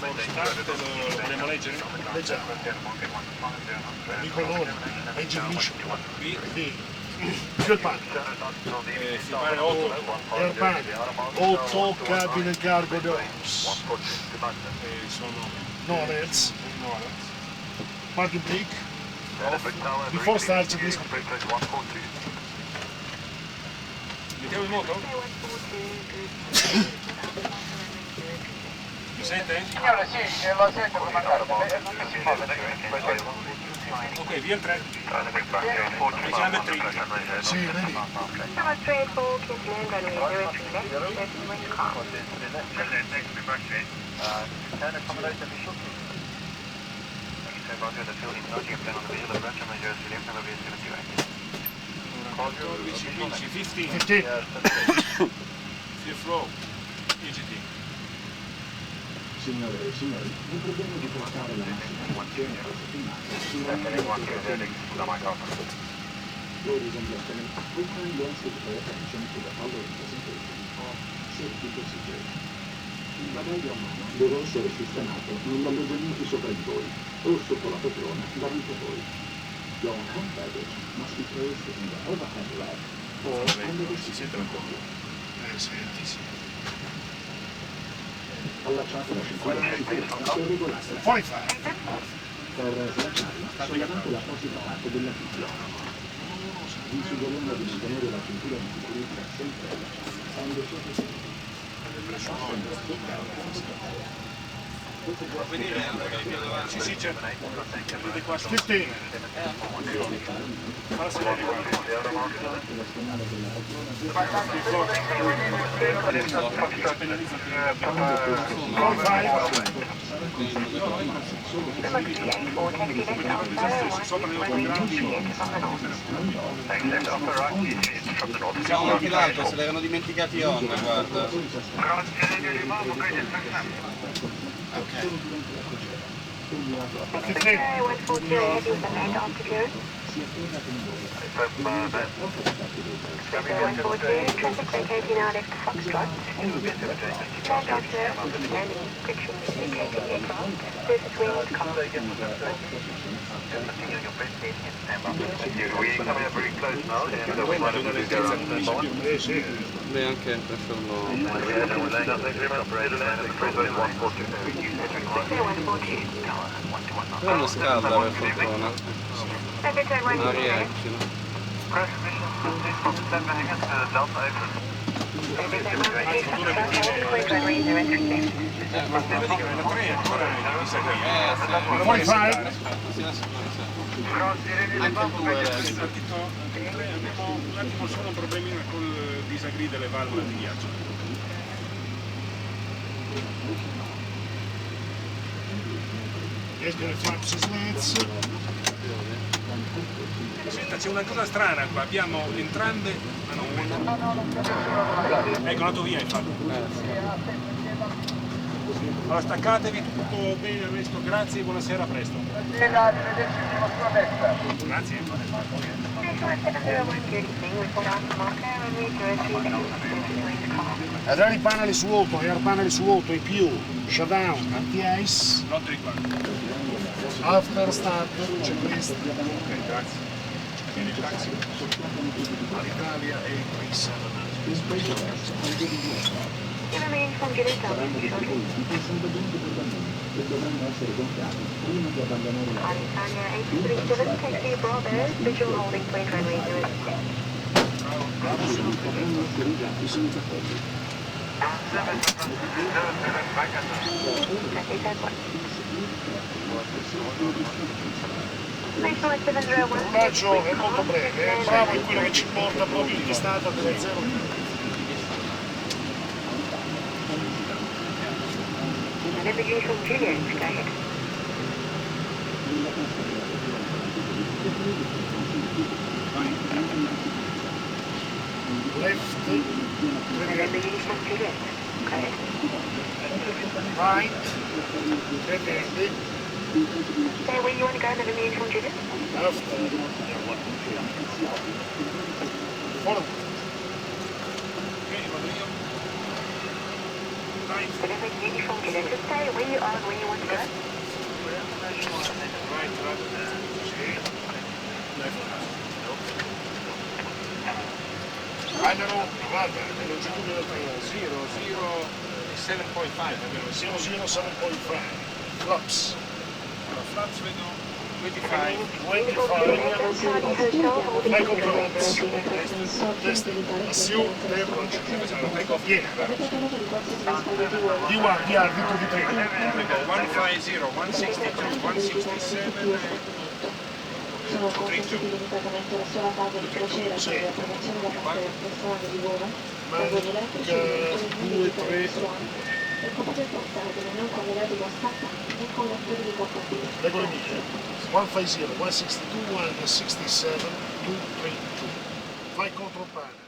Lo dobbiamo leggere? Leggiamo. Di colore, legge liscio. Qui. Fuel pump. Si pare 8. Air pump. 8 cabine cargo doors. Sono No alerts. Parking brake. Before start, please. Mettiamo in moto? Mi sente? Signore, sì, lo sento come non mi si muove. Ok, via il 3. Via number 3. Sì, vedi. Number 3 for Kingsland runway 03 left, left wind calm. Cordici, 15, 15. 15. Fifth row. EGT. Signore e signori, vi preghiamo di portare la massima Ladies and gentlemen, we kindly ask you to pay attention to the following presentation of safety procedures. Il bagaglio a mano deve essere sistemato nell'alloggiamento sopra di voi o sotto la poltrona davanti a voi. Your hand baggage must be placed in the overhead rack or under the seat. Senti, sì. Allacciate la cintura di sicurezza e regolate 45. per slacciarla sollevate l'apposita parte dell'affitto. Vi suggeriamo di mantenere la cintura di sicurezza sempre allacciata quando siete Può venire sì, sì, c'è. Vede qua. 15. Falla sedere qua. 45. Sopra le 8 gradi. Siamo anche l'altro, se l'erano dimenticati on, guarda. Ok. 53. 140 heavy with the main altitude. 140, traffic vacating out left Foxtrot. Land altitude, landing restriction indicating aircraft. Surface wind calm. Sì. Beh, anche adesso no. 140. Però non scalda per fortuna. Every turn Non 1 riesce. Every turn 1 point runway 03 left. Vedi che la 3 è ancora in disagio. 45. Anche il 2 È adesso. partito. Abbiamo un attimo solo un problemino col disagree delle valvole di ghiaccio. Escono i flaps slats. Senta, c'è una cosa strana qua, abbiamo entrambe. Ah no, ecco, è andato via infatti. Allora staccatevi, tutto bene il resto, grazie e buonasera, a presto. Grazie. Air panel su 8, air panel su 8 in più. Shutdown, anti-ice. Notte di qua. After start, c'è questo. Ok, grazie. Viene il taxi. All'Italia e in Greece. Remain from Gilead shortly. dovranno essere gonfiati prima di abbandonare la Alitalia 837, taxi Bravo, visual holding point runway 06. potranno essere usati senza fogli. Taxi said what? National 701. Il raggio è molto breve, bravo è quello che ci porta proprio in distanza delle 0. Navigation Juliet, go ahead. Left, Navigation Juliet, go ahead. right, 320, Say where you want to go, Navigation Juliet? left, forward. Ok, vado io. Vai. Delivering duty from Killer. Just stay where you are when you want to go. Right, Hanno, guarda, longitudine del treno. 007.5 abbiamo 007.5. Flaps. Allora, flaps vedo 25. 25. Charlie Hotel holding Flight Killer. control. Test. Assume departure. Yeah. DR, Victor Vitrino. Vedo 150, 162, 167. Sono contenuti limitatamente la sola fase di procedere per l'approvazione da parte del personale di volo, lavori elettrici e motori e copie portatili non collegati con staccanti e con lettori di portatili. Regole mie. 150, 162, 167, 232. Flight control panel.